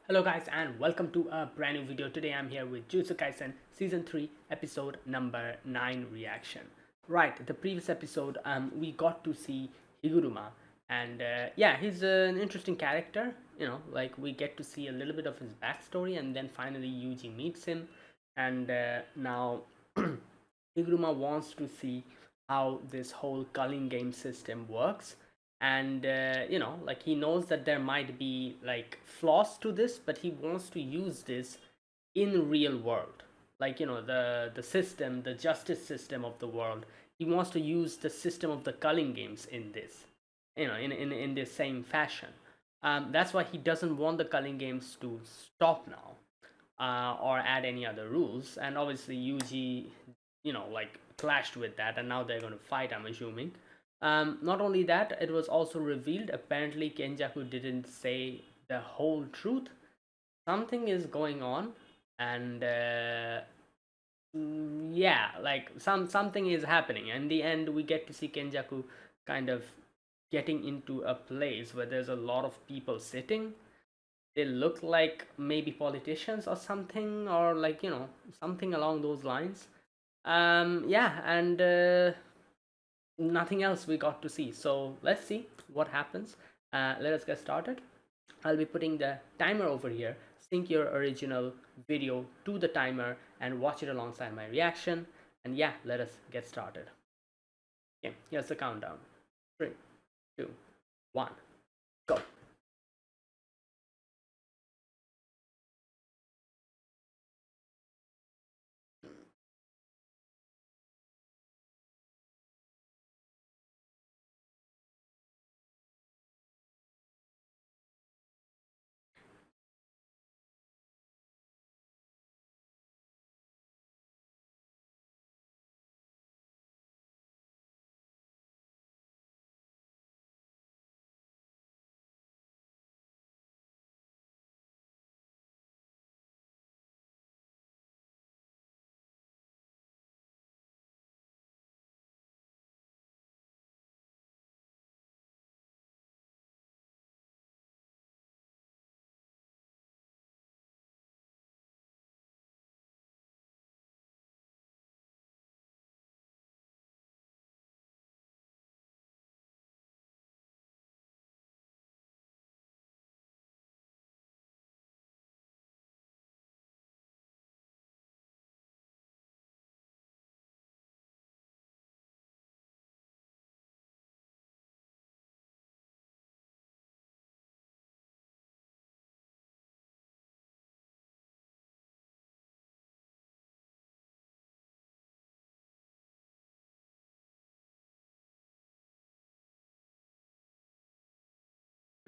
Hello guys and welcome to a brand new video. Today I'm here with Jujutsu Kaisen Season 3 episode number 9 reaction. Right, the previous episode we got to see Higuruma and yeah, he's an interesting character, like we get to see a little bit of his backstory and then finally Yuji meets him and now Higuruma wants to see how this whole culling game system works, and like he knows that there might be like flaws to this, but he wants to use this in real world, like the system, the justice system of the world. He wants to use the system of the culling games in this, in this same fashion. That's why he doesn't want the culling games to stop now, or add any other rules. And obviously Yuji, like clashed with that, and now they're going to fight, I'm assuming. Not only that, it was also revealed apparently Kenjaku didn't say the whole truth. Something is going on, and yeah, like something is happening. In the end, we get to see Kenjaku kind of getting into a place where there's a lot of people sitting. They look like maybe politicians or something, or like something along those lines. Yeah, and nothing else we got to see. So let's see what happens. Let us get started. I'll be putting the timer over here. Sync your original video to the timer and watch it alongside my reaction. And yeah, let us get started. Okay, here's the countdown. 3, 2, 1, go.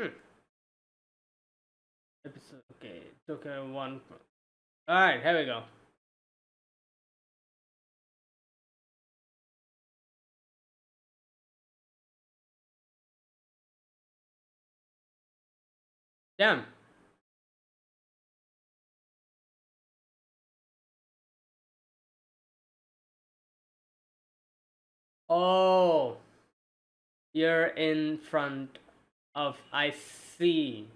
Hmm. Episode. Okay, took one. All right, here we go. Damn. Oh, you're in front of. I see.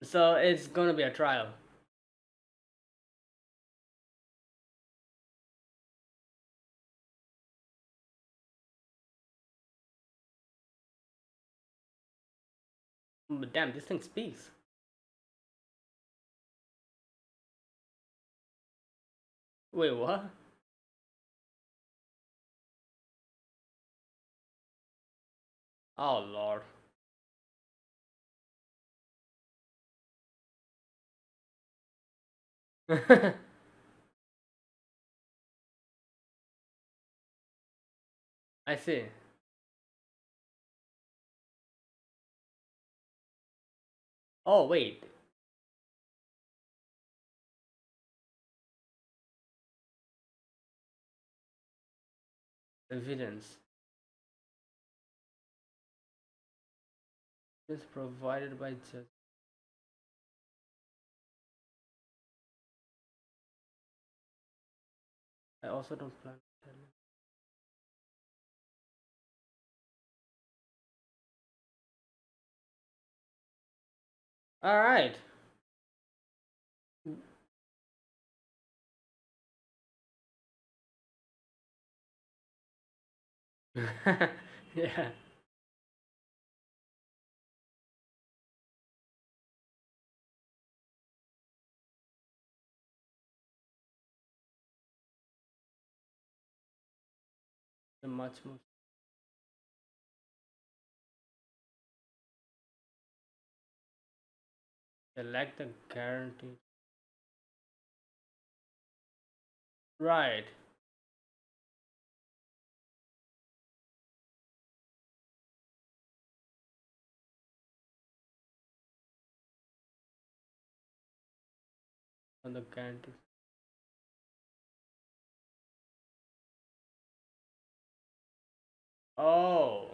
So it's gonna be a trial. But damn, this thing speaks. Wait, what? Oh lord. I see. Oh wait. Evidence is provided by just. I also don't plan to tell you. All right. Yeah. The much more select the guarantee. Right. On the guarantee. Oh.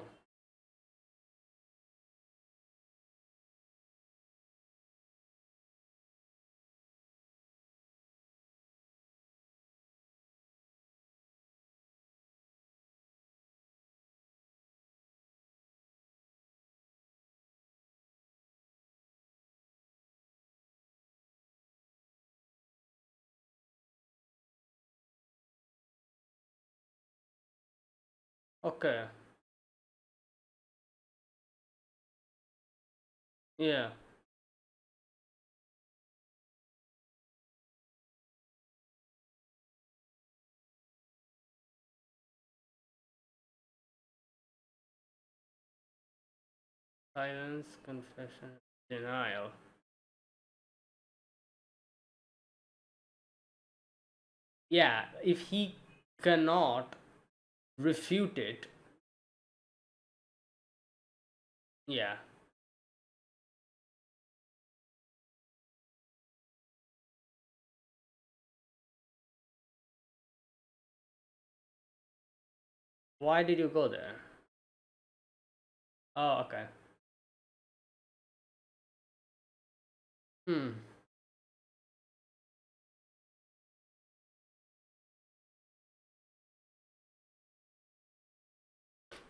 Okay. Yeah. Silence, confession, denial. Yeah. If he cannot refute it, yeah. Why did you go there? Oh, okay. Hmm.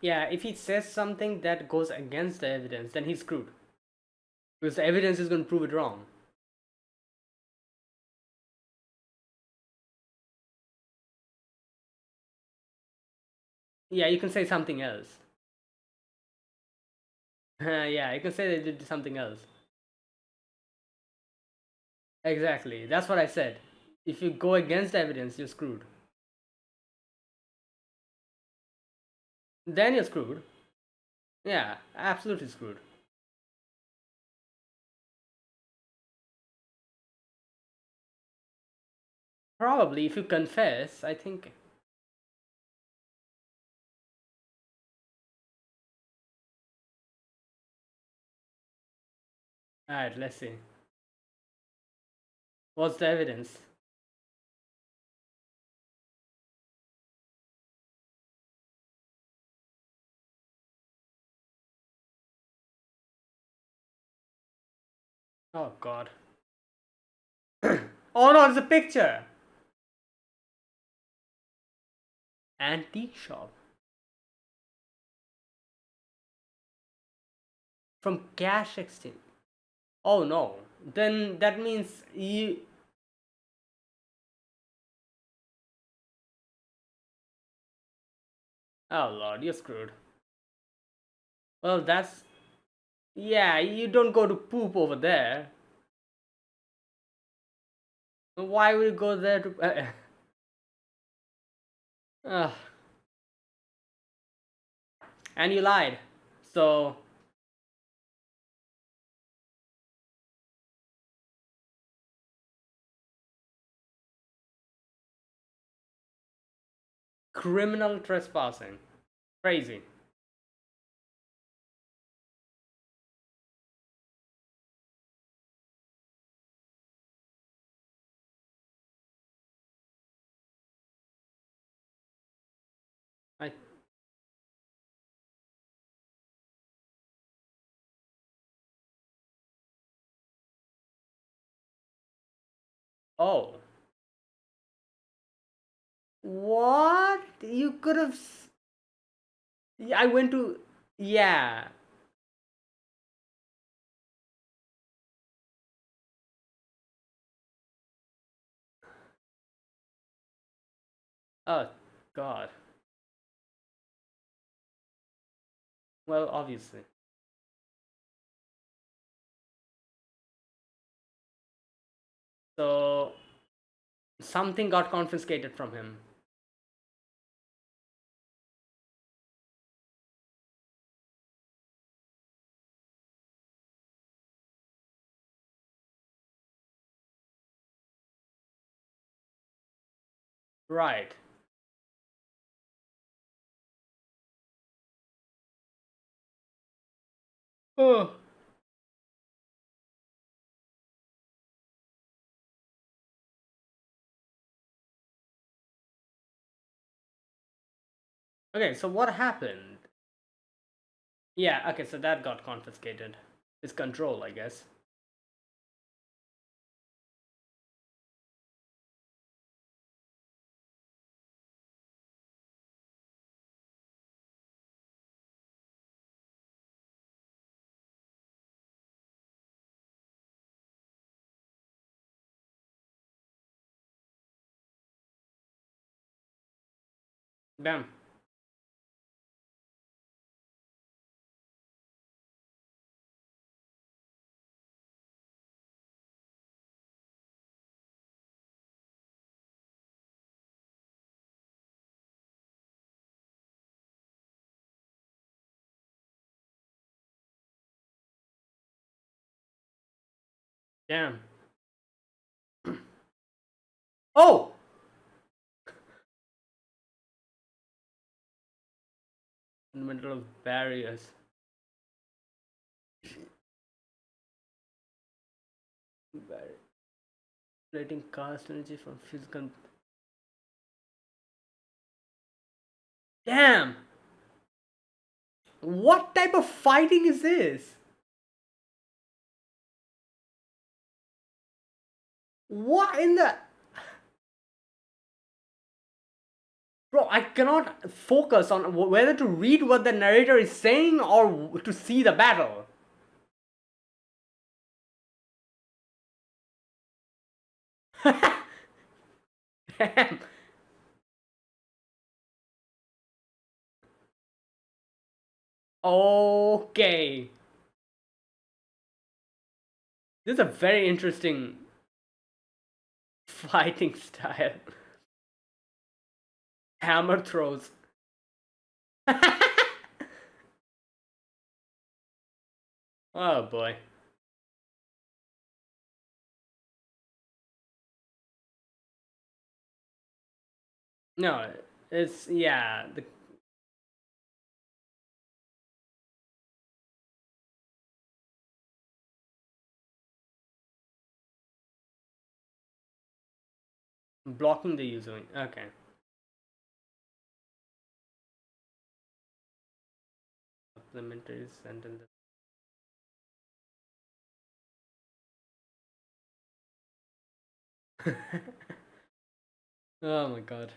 Yeah, if he says something that goes against the evidence, then he's screwed. Because the evidence is going to prove it wrong. Yeah, you can say something else. Yeah, you can say they did something else. Exactly. That's what I said. If you go against evidence, you're screwed. Then you're screwed. Yeah, absolutely screwed. Probably, if you confess, I think. Alright, let's see. What's the evidence? Oh, God. Oh, no, it's a picture! Antique shop. From cash exchange. Oh, no. Then that means you. Oh, Lord, you're screwed. Well, that's. Yeah, you don't go to poop over there. Why would you go there to. Uh, and you lied. So, criminal trespassing. Crazy. I. Oh. What? You could have. Yeah, I went to. Yeah. Oh, God. Well, obviously. So, something got confiscated from him. Right. Oh. Okay, so what happened? Yeah, okay, so that got confiscated. His control, I guess. Damn. Damn. Oh! In the middle of barriers. Generating cast energy from physical. Damn! What type of fighting is this? What in the. Bro, I cannot focus on whether to read what the narrator is saying or to see the battle. Damn. Okay. This is a very interesting fighting style. Hammer throws. Oh boy. No, it's yeah, the blocking the user. Okay. Supplementary sentence. Oh my god.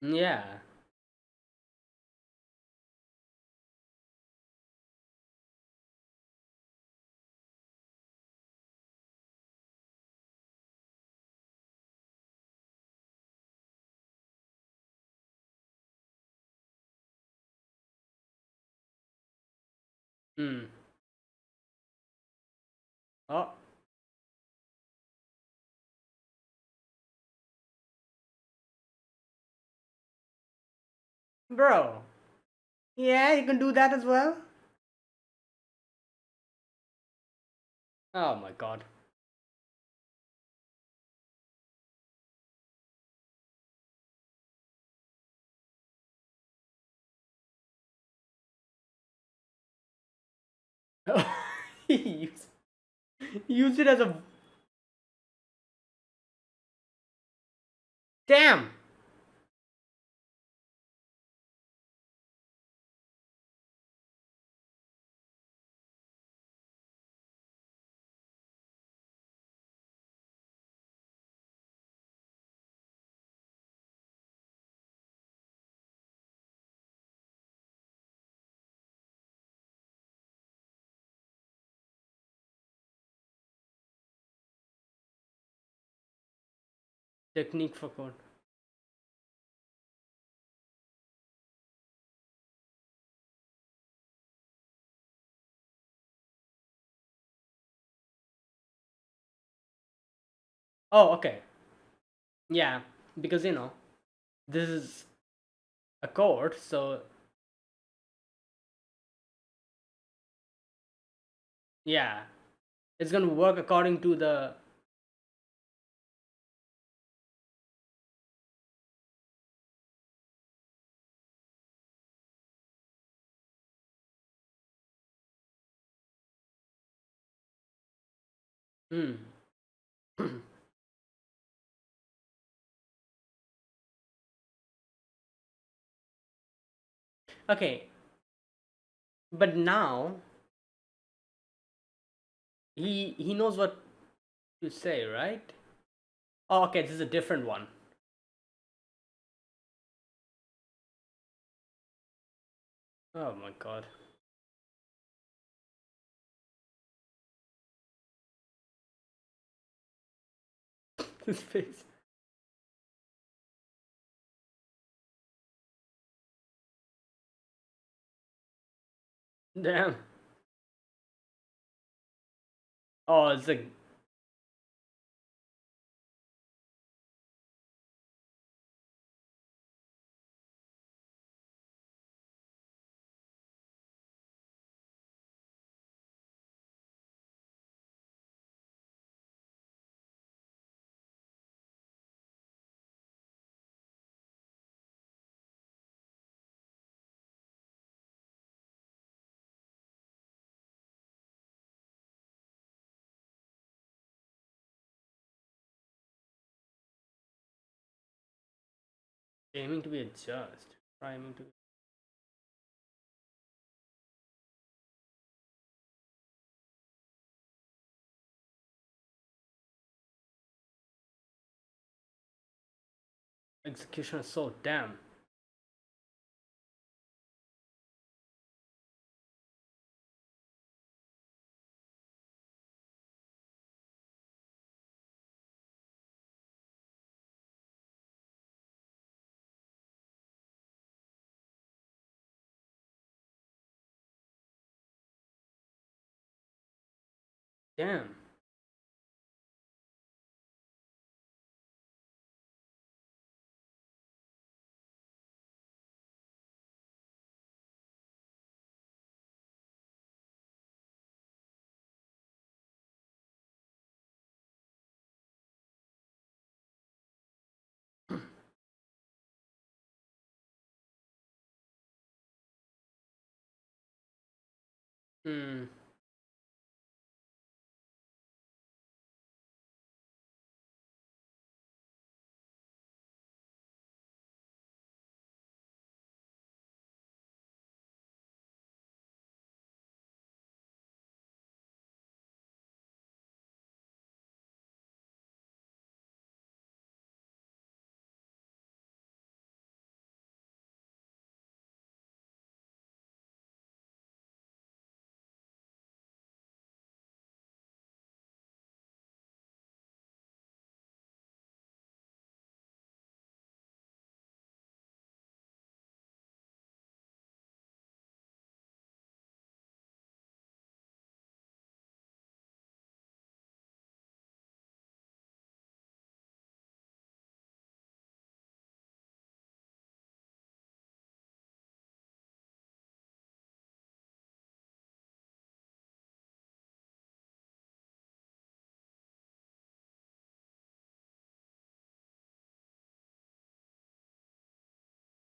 Yeah. Hmm. Oh, bro. Yeah, you can do that as well. Oh my god. he used, used it as a. Damn. Technique for code. Oh, okay. Yeah, because this is a code, so yeah, it's gonna work according to the. Hmm. Okay, but now he knows what to say, right? Oh, okay, this is a different one. Oh my god. His face. Damn. Oh, it's like aiming to be a just. Aiming to. Execution is so damn. Damn. Hmm.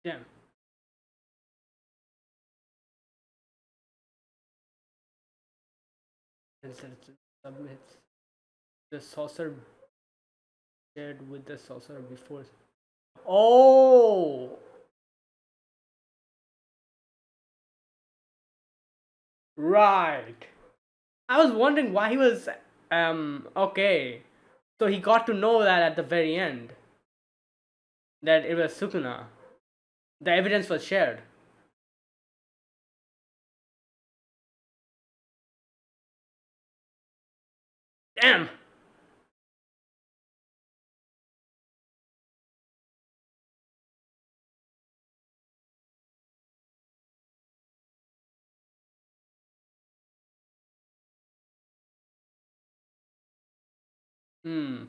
Damn. And so it submits the saucer shared with the saucer before. Oh, right. I was wondering why he was. Okay. So he got to know that at the very end that it was Sukuna. The evidence was shared. Damn. Hmm.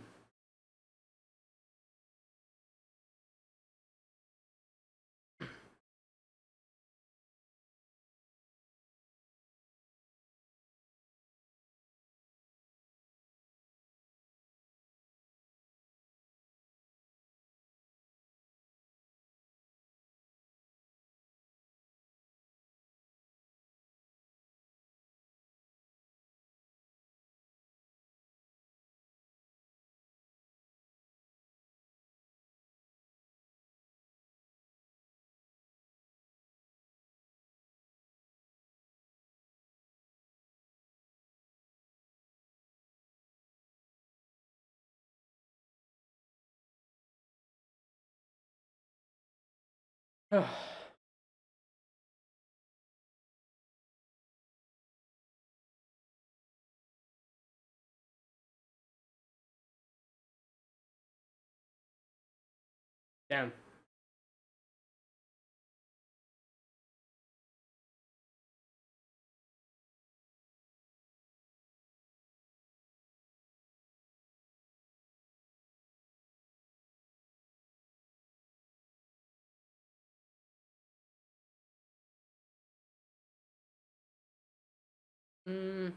Damn. Hmm.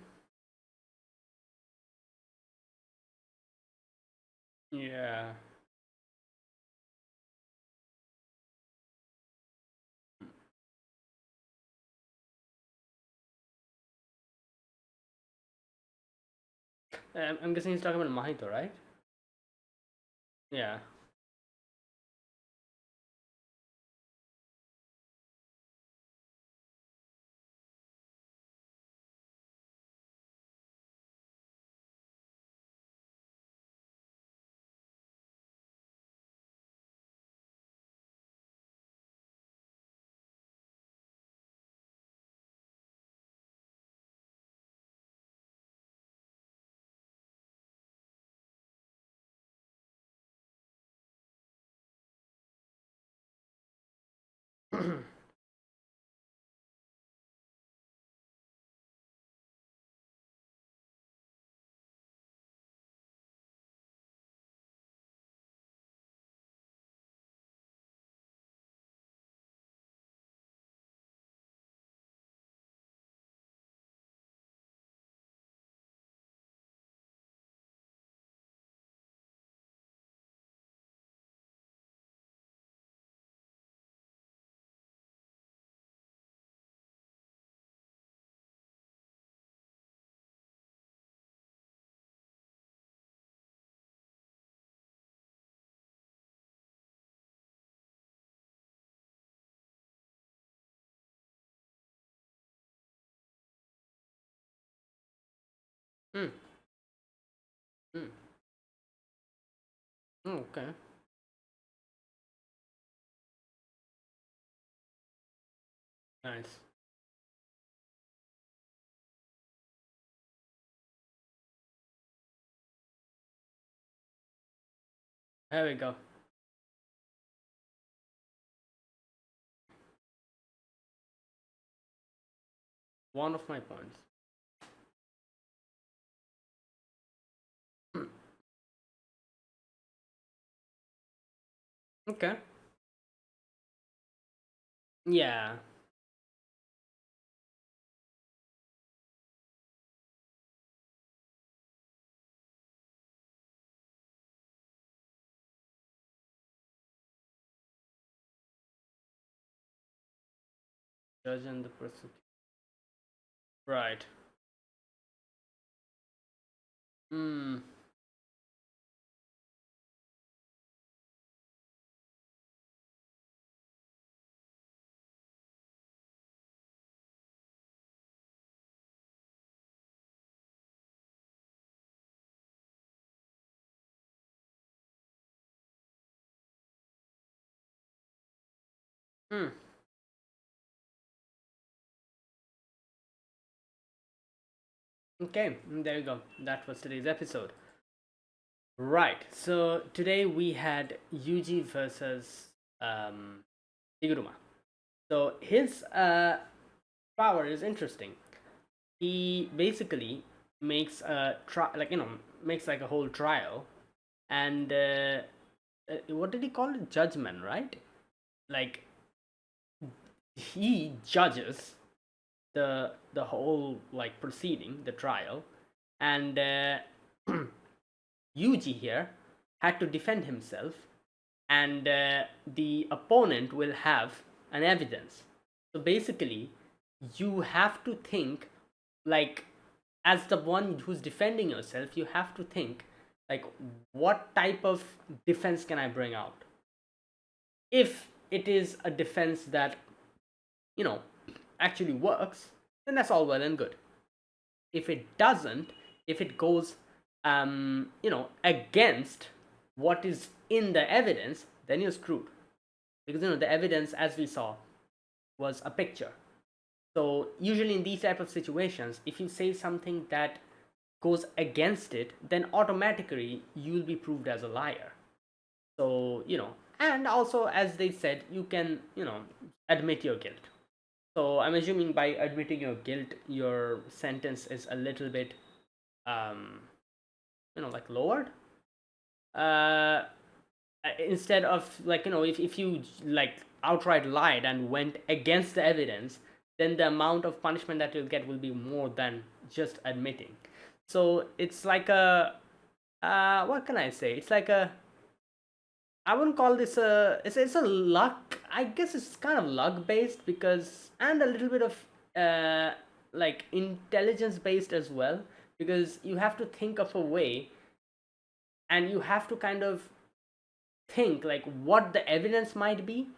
Yeah. I'm guessing he's talking about Mahito, right? Yeah. Hmm. Hmm. Okay. Nice. There we go. One of my points. Hmm. Okay. Yeah. Judge and the person. Right. Hmm. Hmm. Okay. There you go. That was today's episode. Right. So today we had Yuji versus um, Higuruma. So his power is interesting. He basically makes a makes like a whole trial, and what did he call it? Judgment, right? Like he judges the whole like proceeding, the trial, and Yuji here had to defend himself, and the opponent will have an evidence. So basically, you have to think like, as the one who's defending yourself, you have to think like, what type of defense can I bring out? If it is a defense that, you know, actually works, then that's all well and good. If it doesn't, if it goes against what is in the evidence, then you're screwed, because the evidence, as we saw, was a picture. So usually in these type of situations, if you say something that goes against it, then automatically you'll be proved as a liar. So and also, as they said, you can admit your guilt. So I'm assuming by admitting your guilt, your sentence is a little bit like lowered. Instead of like, if you like outright lied and went against the evidence, then the amount of punishment that you'll get will be more than just admitting. So it's like a what can I say? It's like a, I wouldn't call this a, it's a luck. I guess it's kind of luck based, because, and a little bit of like intelligence based as well, because you have to think of a way, and you have to kind of think like what the evidence might be,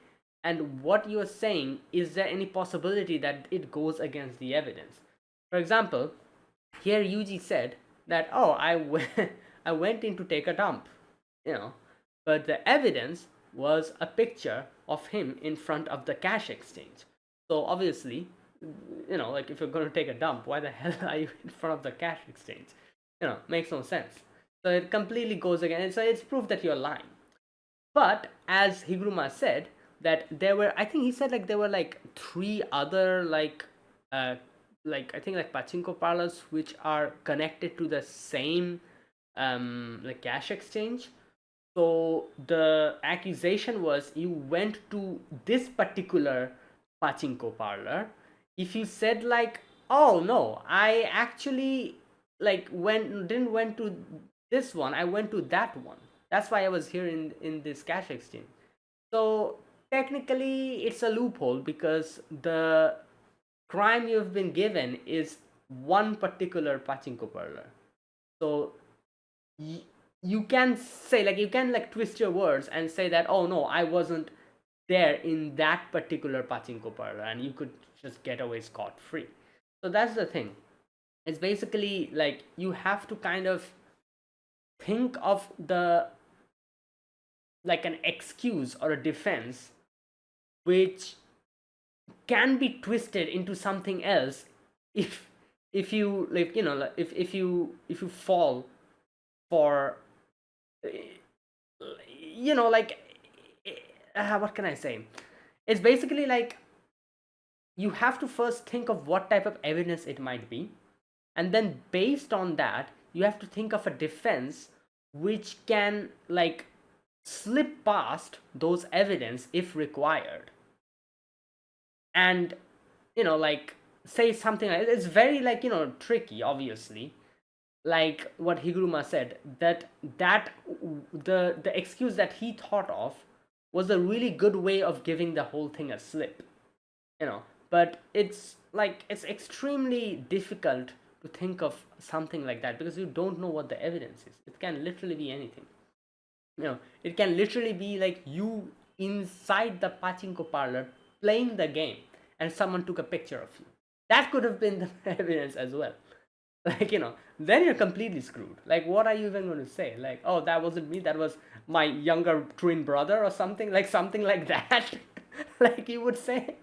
and what you're saying, is there any possibility that it goes against the evidence? For example, here Yuji said that, oh, I went in to take a dump, but the evidence was a picture of him in front of the cash exchange. So obviously, like, if you're going to take a dump, why the hell are you in front of the cash exchange? Makes no sense. So it completely goes against, so it's proof that you're lying. But as Higuruma said, that there were, I think he said, like, there were like 3 other like I think like pachinko parlors which are connected to the same like cash exchange. So the accusation was, you went to this particular pachinko parlor. If you said like, oh no, I actually like didn't went to this one, I went to that one, that's why I was here in this cash exchange. So technically it's a loophole, because the crime you've been given is one particular pachinko parlor. So you can say, like, you can like twist your words and say that, oh no, I wasn't there in that particular pachinko parlor, and you could just get away scot free. So that's the thing. It's basically like, you have to kind of think of the, like, an excuse or a defense which can be twisted into something else, if you like, if you fall for like, what can I say? It's basically like, you have to first think of what type of evidence it might be, and then based on that, you have to think of a defense which can like slip past those evidence if required, and like, say something like, it's very like, tricky, obviously, like what Higuruma said, that the excuse that he thought of was a really good way of giving the whole thing a slip, but it's like, it's extremely difficult to think of something like that, because you don't know what the evidence is. It can literally be anything. It can literally be like, you inside the pachinko parlor playing the game, and someone took a picture of you. That could have been the evidence as well. Like, then you're completely screwed. Like, what are you even going to say? Like, oh, that wasn't me, that was my younger twin brother, or something like that. Like, you would say.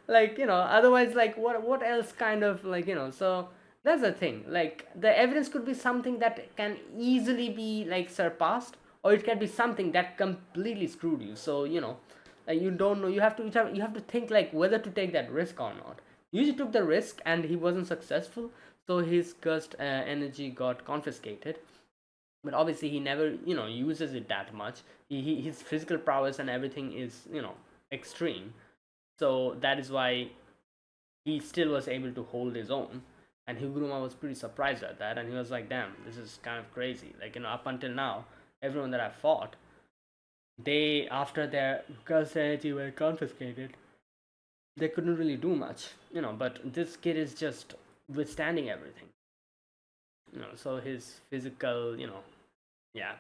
Like, otherwise, like, what else kind of, like, so that's the thing. Like, the evidence could be something that can easily be like surpassed, or it can be something that completely screwed you. So like, you don't know, you have to think like whether to take that risk or not. Yuji took the risk and he wasn't successful, so his cursed energy got confiscated. But obviously he never uses it that much. His physical prowess and everything is extreme, so that is why he still was able to hold his own. And Higuruma was pretty surprised at that, and he was like, damn, this is kind of crazy. Like, up until now, everyone that I fought, they, after their cursed energy were confiscated, they couldn't really do much, but this kid is just withstanding everything. So his physical, yeah.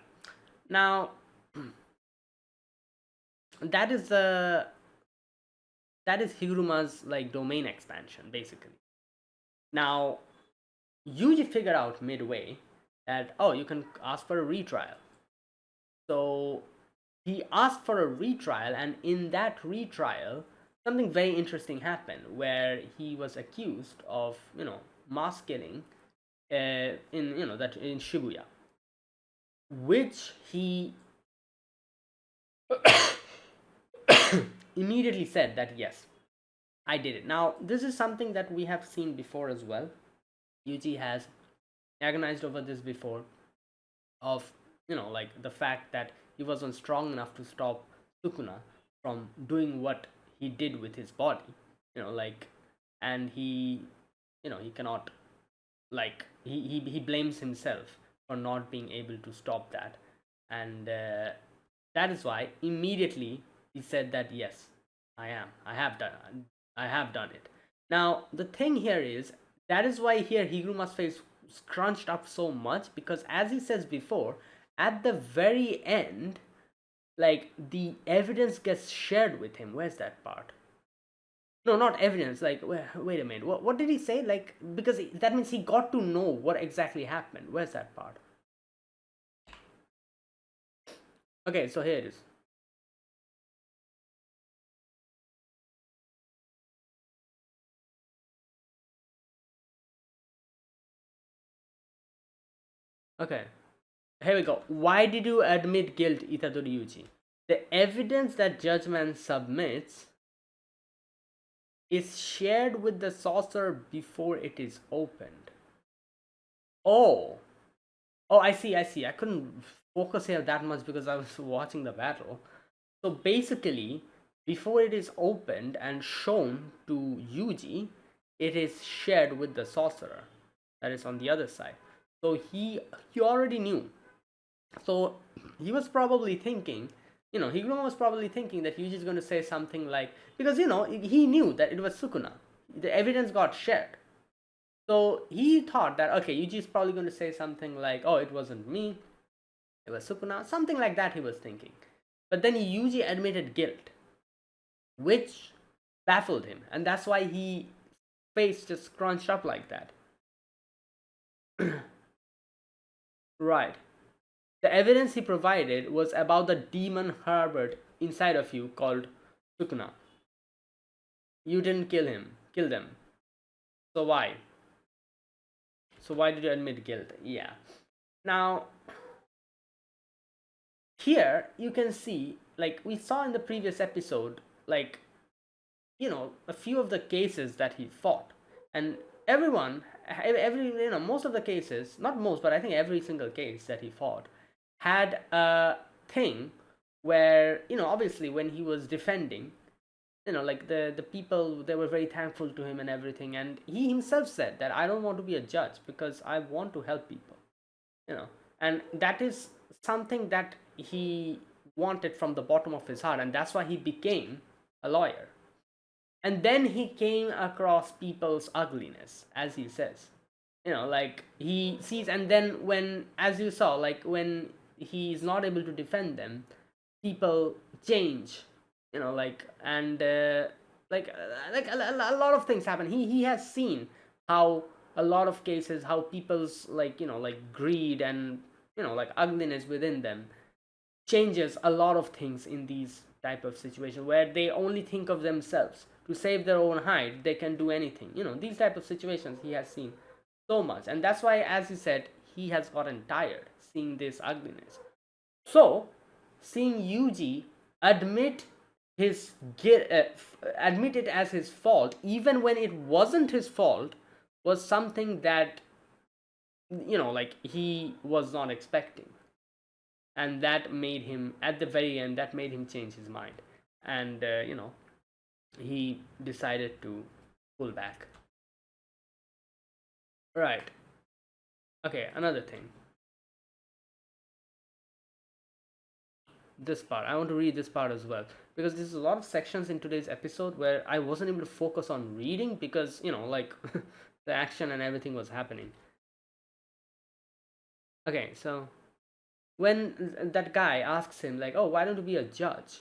Now that is the that is Higuruma's like domain expansion basically. Now Yuji figured out midway that, oh, you can ask for a retrial. So he asked for a retrial, and in that retrial something very interesting happened, where he was accused of mass killing in Shibuya, which he immediately said that yes, I did it. Now this is something that we have seen before as well. Yuji has agonized over this before, of like the fact that he wasn't strong enough to stop Sukuna from doing what he did with his body, like, and he cannot, like, he blames himself for not being able to stop that. And that is why immediately he said that yes, I have done it. Now the thing here is, that is why here Higuruma's face scrunched up so much, because as he says before, at the very end, like, the evidence gets shared with him. Where's that part? No, not evidence. Like, wait a minute. What did he say? Like, because that means he got to know what exactly happened. Where's that part? Okay, so here it is. Okay, here we go. Why did you admit guilt, Itadori Yuji? The evidence that Judgment submits is shared with the saucer before it is opened. Oh, I see. I couldn't focus here that much because I was watching the battle. So basically, before it is opened and shown to Yuji, it is shared with the sorcerer that is on the other side. So he already knew. So he was probably thinking, Higuruma was probably thinking that Yuji is going to say something like, because he knew that it was Sukuna. The evidence got shared. So he thought that, okay, Yuji is probably going to say something like, oh, it wasn't me, it was Sukuna, something like that he was thinking. But then Yuji admitted guilt, which baffled him, and that's why he face just scrunched up like that. Right. The evidence he provided was about the demon harbored inside of you called Sukuna. You didn't kill them. So why? So why did you admit guilt? Yeah. Now, here you can see, like we saw in the previous episode, like, a few of the cases that he fought, and most of the cases, not most, but I think every single case that he fought had a thing where, obviously when he was defending, like the people, they were very thankful to him and everything, and he himself said that I don't want to be a judge because I want to help people, and that is something that he wanted from the bottom of his heart, and that's why he became a lawyer. And then he came across people's ugliness, as he says, like he sees, and then when, as you saw, like when he's not able to defend them, people change, like, and like a lot of things happen. He has seen how a lot of cases, how people's, like, like greed and like ugliness within them changes a lot of things in these type of situations, where they only think of themselves. To save their own hide, they can do anything. These type of situations he has seen so much, and that's why, as he said, he has gotten tired seeing this ugliness. So seeing Yuji admit his admit it as his fault, even when it wasn't his fault, was something that, like he was not expecting. And that made him, at the very end, that made him change his mind. And, he decided to pull back. Right. Okay, another thing. This part. I want to read this part as well. Because there's a lot of sections in today's episode where I wasn't able to focus on reading because, like the action and everything was happening. Okay, so when that guy asks him, like, oh, why don't you be a judge?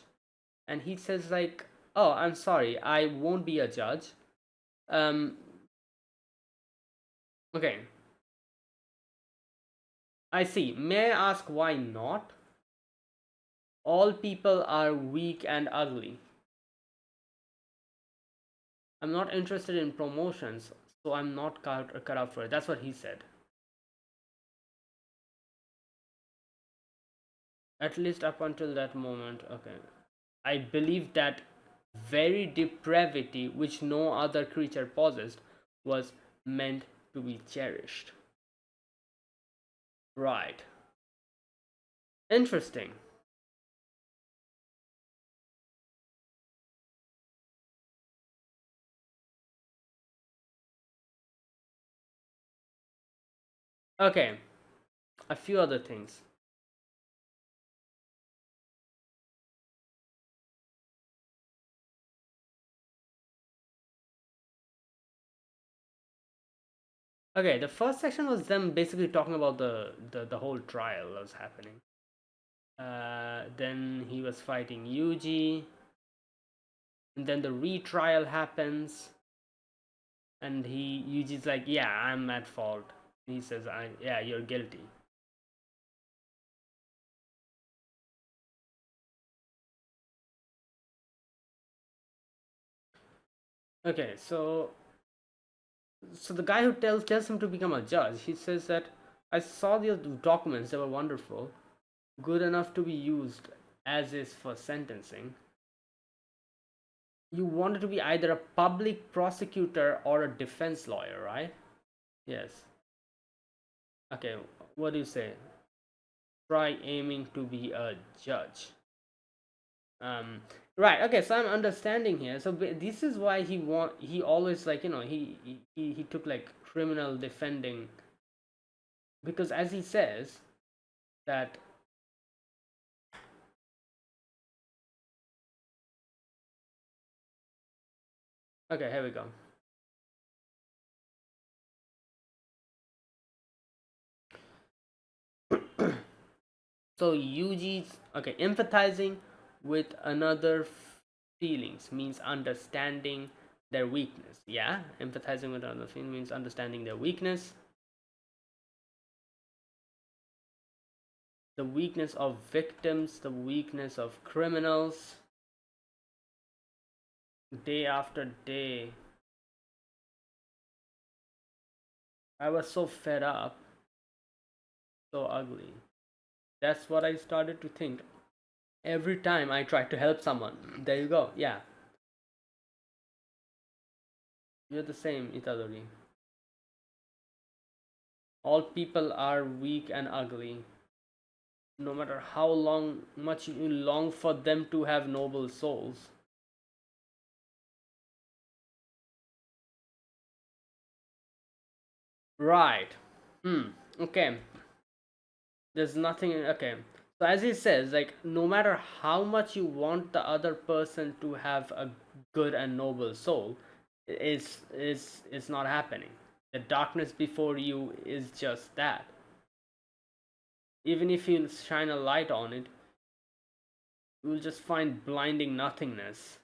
And he says, like, oh, I'm sorry, I won't be a judge. Um, okay, I see. May I ask why not? All people are weak and ugly. I'm not interested in promotions, so I'm not cut out for it. That's what he said. At least up until that moment. Okay. I believe that very depravity which no other creature possessed was meant to be cherished. Right. Interesting. Okay. A few other things. Okay, the first section was them basically talking about the whole trial that was happening. Then he was fighting Yuji, and then the retrial happens, and Yuji's like, "Yeah, I'm at fault." He says, "Yeah, you're guilty." Okay, so the guy who tells him to become a judge, he says that I saw the documents; they were wonderful, good enough to be used as is for sentencing. You wanted to be either a public prosecutor or a defense lawyer, right? Yes. Okay, what do you say? Try aiming to be a judge. Um, right. Okay, so I'm understanding here. So this is why he always, like, he took like criminal defending, because as he says that. Okay, here we go. So Yuji's, okay, empathizing with another feelings means understanding their weakness. Yeah, empathizing with another feeling means understanding their weakness. The weakness of victims, the weakness of criminals. Day after day, I was so fed up, so ugly. That's what I started to think every time I tried to help someone. There you go. Yeah, you're the same, Itadori. All people are weak and ugly. No matter how much you long for them to have noble souls. Right. Okay. There's nothing. Okay. So as he says, like, no matter how much you want the other person to have a good and noble soul, it's not happening. The darkness before you is just that. Even if you shine a light on it, you will just find blinding nothingness.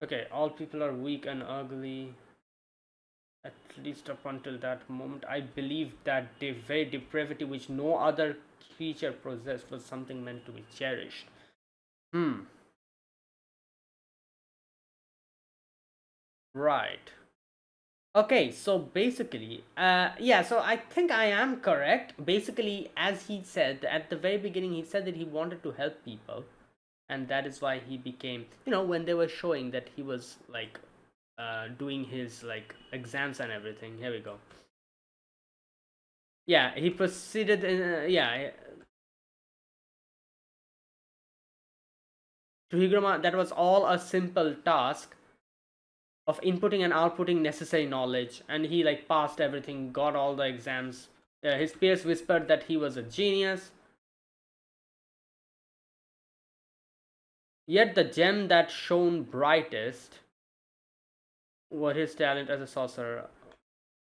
Okay, all people are weak and ugly. At least up until that moment, I believed that the very depravity which no other creature possessed was something meant to be cherished. Hmm. Right. Okay, so basically, yeah, so I think I am correct. Basically, as he said at the very beginning, he said that he wanted to help people, and that is why he became, when they were showing that he was like doing his like exams and everything. Here we go. Yeah, he proceeded in, yeah, to Higuruma, that was all a simple task of inputting and outputting necessary knowledge, and he like passed everything, got all the exams. His peers whispered that he was a genius, yet the gem that shone brightest was his talent as a sorcerer.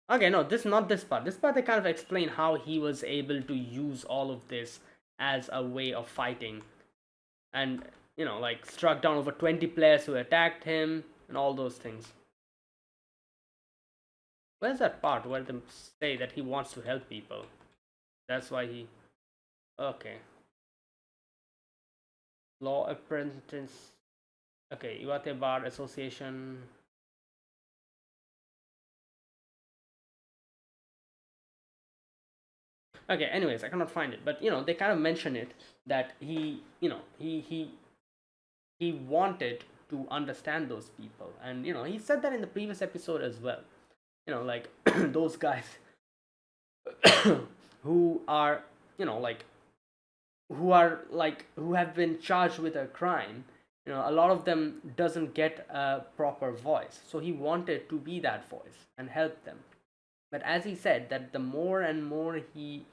Okay, no, this not this part. This part they kind of explain how he was able to use all of this as a way of fighting, and like struck down over 20 players who attacked him and all those things. Where's that part where they say that he wants to help people? That's why he. Okay. Law apprentice. Okay, Iwate Bar Association. Okay, anyways, I cannot find it, but they kind of mention it that he wanted to understand those people, and he said that in the previous episode as well. Like those guys who are like who have been charged with a crime, a lot of them doesn't get a proper voice, so he wanted to be that voice and help them. But as he said, that the more and more he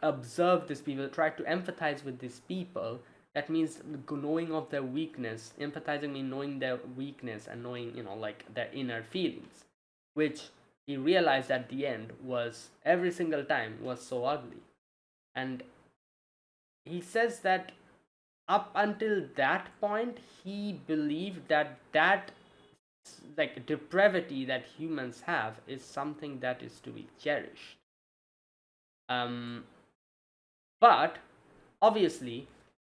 observed these people, tried to empathize with these people, that means knowing of their weakness. Empathizing means knowing their weakness and knowing like their inner feelings, which he realized at the end was every single time was so ugly. And he says that up until that point he believed that like depravity that humans have is something that is to be cherished. um but obviously,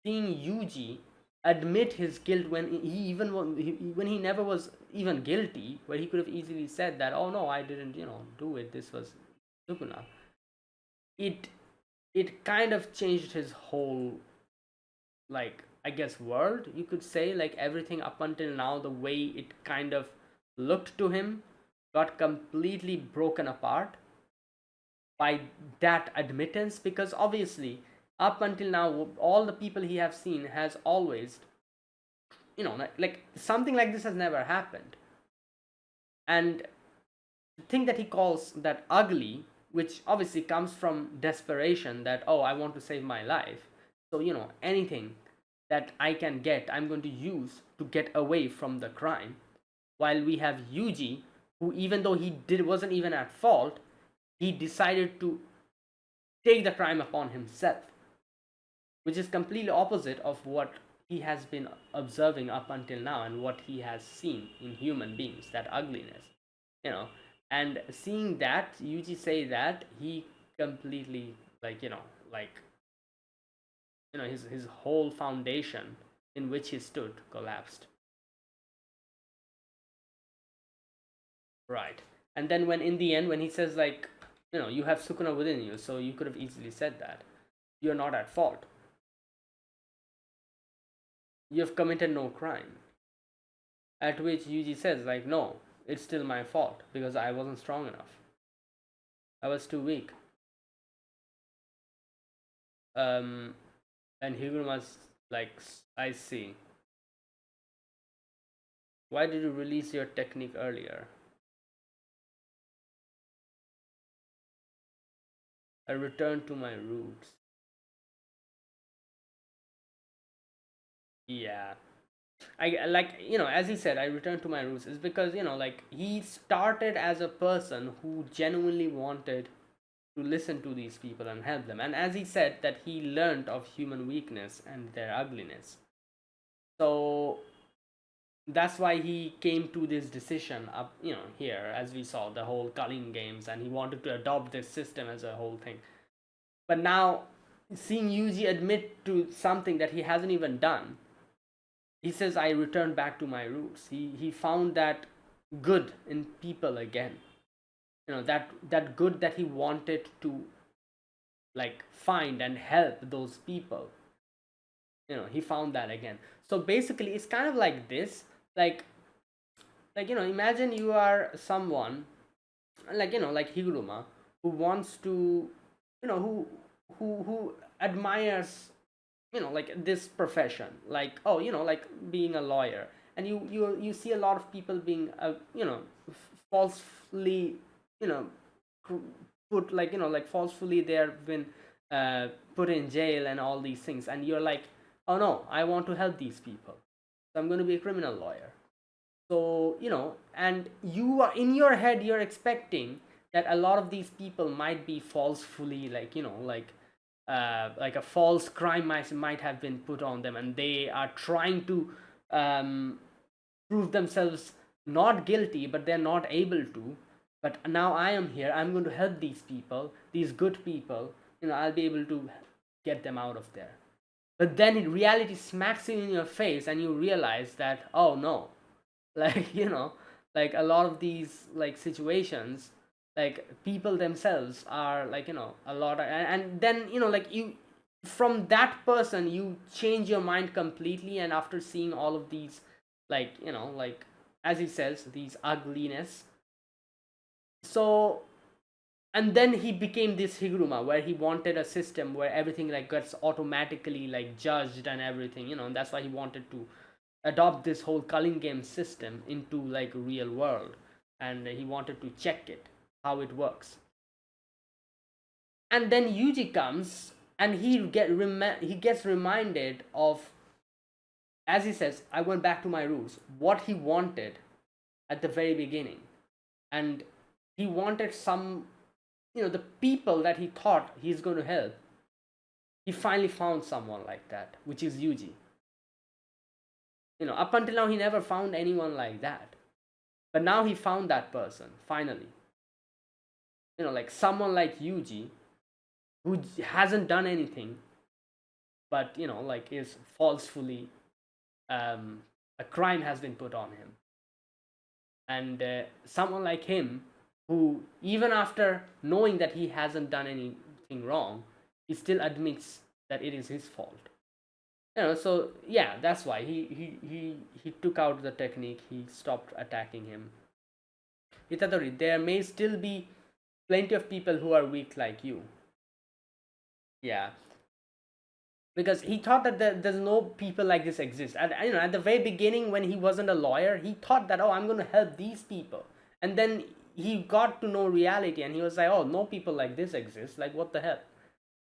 seeing Yuji admit his guilt when he never was even guilty, where he could have easily said that, oh no, I didn't do it, this was Sukuna. It it kind of changed his whole, like, I guess, world, you could say. Like everything up until now, the way it kind of looked to him got completely broken apart by that admittance, because obviously up until now all the people he have seen has always, like something like this has never happened. And the thing that he calls that ugly, which obviously comes from desperation, that, oh, I want to save my life, so anything that I can get, I'm going to use to get away from the crime. While we have Yuji, who, even though he wasn't even at fault, he decided to take the crime upon himself, which is completely opposite of what he has been observing up until now and what he has seen in human beings, that ugliness, you know. And seeing that Yuji say that, he completely, like, like, his whole foundation in which he stood collapsed. Right. And then when in the end, when he says, like, you have Sukuna within you, so you could have easily said that you're not at fault, you have committed no crime. At which Yuji says, like, no, it's still my fault because I wasn't strong enough, I was too weak. um and Higuruma's like, I see, why did you release your technique earlier? I returned to my roots. Yeah, I like, as he said, I returned to my roots, is because, like, he started as a person who genuinely wanted to listen to these people and help them. And as he said, that he learned of human weakness and their ugliness. So that's why he came to this decision up, here, as we saw the whole culling games, and he wanted to adopt this system as a whole thing. But now, seeing Yuji admit to something that he hasn't even done, he says, I returned back to my roots. He found that good in people again. That good that he wanted to like find and help those people. He found that again. So basically it's kind of like this, like imagine you are someone like Higuruma, who wants to, who admires, like this profession, like, oh, like being a lawyer, and you see a lot of people being falsely, you know put, like, like falsely they've been put in jail and all these things, and you're like, oh no, I want to help these people, so I'm going to be a criminal lawyer. So, and you are in your head, you're expecting that a lot of these people might be falsely, like, like a false crime might have been put on them, and they are trying to um, prove themselves not guilty, but they're not able to. But now I am here, I'm going to help these people, these good people, I'll be able to get them out of there. But then reality smacks you in your face, and you realize that, oh no, like, like a lot of these like situations, like people themselves are like, a lot of, and then, like you, from that person you change your mind completely, and after seeing all of these, like, like, as he says, these ugliness. So, and then he became this Higuruma, where he wanted a system where everything like gets automatically like judged and everything, and that's why he wanted to adopt this whole culling game system into like real world, and he wanted to check it, how it works. And then Yuji comes, and he gets reminded of, as he says, I went back to my roots, what he wanted at the very beginning. And he wanted some, the people that he thought he's going to help, he finally found someone like that, which is Yuji. Up until now he never found anyone like that, but now he found that person finally. Like someone like Yuji, who hasn't done anything, but like is falsely, a crime has been put on him. And someone like him, who even after knowing that he hasn't done anything wrong, he still admits that it is his fault. So yeah, that's why he took out the technique, he stopped attacking him. Itadori, there may still be plenty of people who are weak like you. Yeah, because he thought that there's no people like this exist. At the very beginning, when he wasn't a lawyer, he thought that, oh, I'm going to help these people, and then he got to know reality, and he was like, oh, no people like this exist, like what the hell.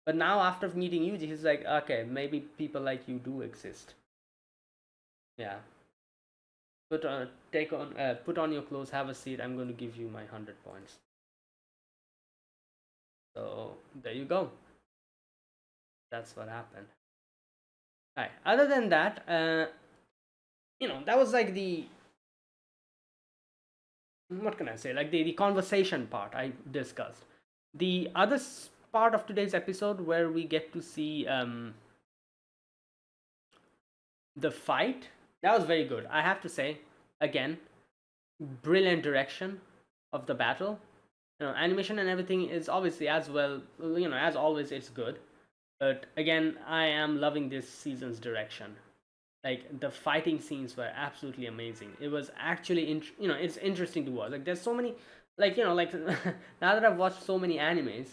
But now after meeting Yuji, he's like, okay, maybe people like you do exist. Yeah. Put on your clothes, have a seat, I'm going to give you my 100 points. So there you go, that's what happened. All right, other than that, that was like the, what can I say, like the conversation part I discussed. The other part of today's episode, where we get to see the fight, that was very good, I have to say. Again, brilliant direction of the battle. Animation and everything is obviously as well, as always, it's good. But again, I am loving this season's direction. Like the fighting scenes were absolutely amazing. It was actually it's interesting to watch. Like there's so many, like, like now that I've watched so many animes,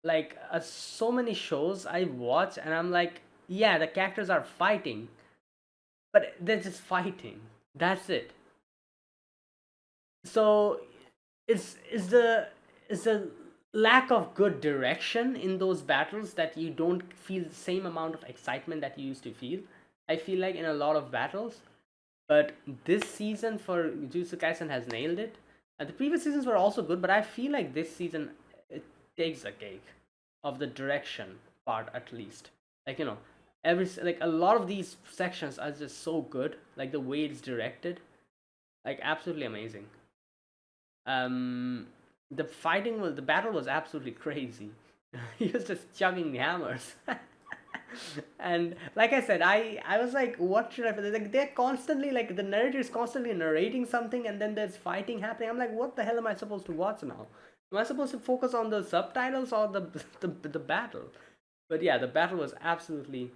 like so many shows I watch, and I'm like, yeah, the characters are fighting, but they're just fighting, that's it. So it's the lack of good direction in those battles that you don't feel the same amount of excitement that you used to feel, I feel like, in a lot of battles. But this season for Jujutsu Kaisen has nailed it. The previous seasons were also good, but I feel like this season, it takes a cake of the direction part, at least. Like, like a lot of these sections are just so good, like the way it's directed, like absolutely amazing. um the battle was absolutely crazy. He was just chugging hammers. And like I said, I was like, what should I feel? Like they're constantly like the narrator is constantly narrating something, and then there's fighting happening. I'm like, what the hell am I supposed to watch now? Am I supposed to focus on the subtitles or the battle? But yeah, the battle was absolutely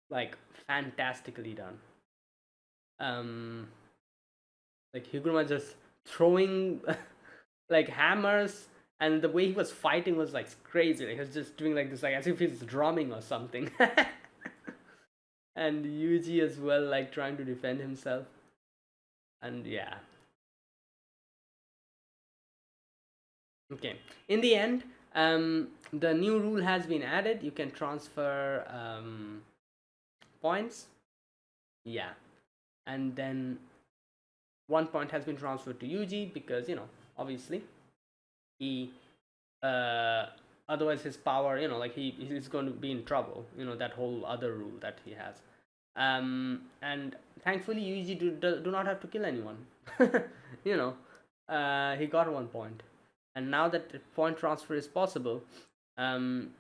like fantastically done. Um, like Higuruma just throwing like hammers, and the way he was fighting was like crazy. Like he was just doing like this, like as if he's drumming or something. And Yuji as well, like trying to defend himself. And yeah, okay. In the end, the new rule has been added. You can transfer points. Yeah, and then 1 point has been transferred to Yuji because obviously he uh otherwise his power, like he's going to be in trouble, that whole other rule that he has. And thankfully Yuji do not have to kill anyone. you know he got 1 point, and now that the point transfer is possible, um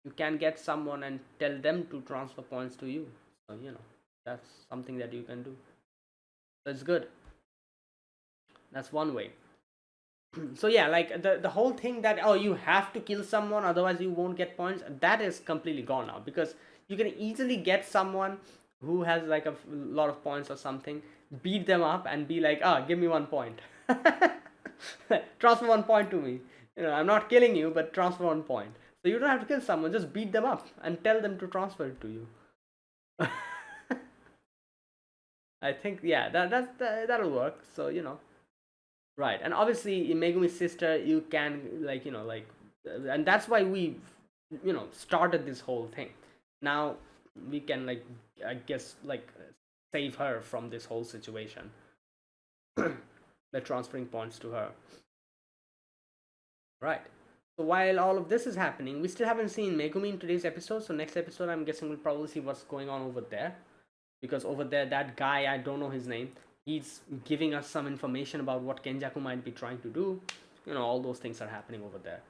you can get someone and tell them to transfer points to you. So that's something that you can do. That's good. That's one way. So yeah, like the whole thing that, oh, you have to kill someone otherwise you won't get points, that is completely gone now, because you can easily get someone who has like a lot of points or something, beat them up and be like, ah, give me 1 point. Transfer 1 point to me. I'm not killing you, but transfer 1 point. So you don't have to kill someone, just beat them up and tell them to transfer it to you. I think, yeah, that'll work. So right. And obviously in Megumi's sister you can, like and that's why we started this whole thing. Now we can, like, I guess, like, save her from this whole situation by transferring points to her. Right. So while all of this is happening, we still haven't seen Megumi in today's episode. So next episode, I'm guessing we'll probably see what's going on over there, because over there, that guy, I don't know his name, he's giving us some information about what Kenjaku might be trying to do. All those things are happening over there.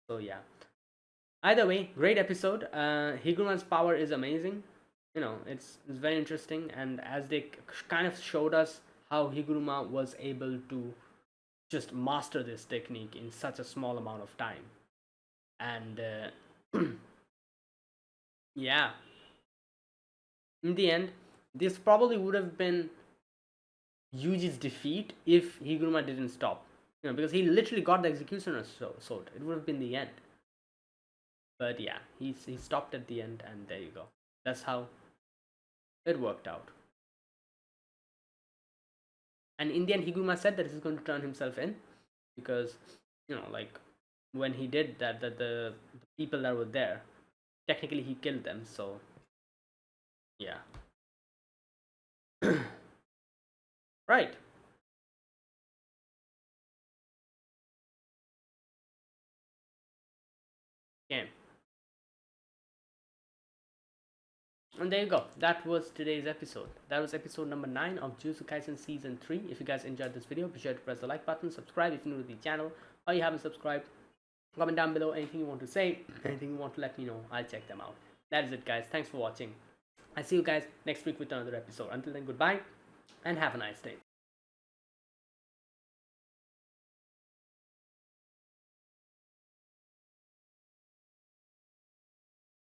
So yeah. Either way, great episode. Higuruma's power is amazing. It's very interesting, and as they kind of showed us how Higuruma was able to just master this technique in such a small amount of time. And yeah, in the end, this probably would have been Yuji's defeat if Higuruma didn't stop. Because he literally got the Executioner's sword. It would have been the end. But yeah, he stopped at the end, and there you go. That's how it worked out. And in the end, Higuruma said that he's going to turn himself in, because like when he did that, the people that were there, technically he killed them. So yeah. Right. Okay. And there you go. That was today's episode. That was episode number 9 of Jujutsu Kaisen Season 3. If you guys enjoyed this video, be sure to press the like button, subscribe if you're new to the channel, or you haven't subscribed. Comment down below anything you want to say, anything you want to let me know. I'll check them out. That is it, guys. Thanks for watching. I'll see you guys next week with another episode. Until then, goodbye and have a nice day.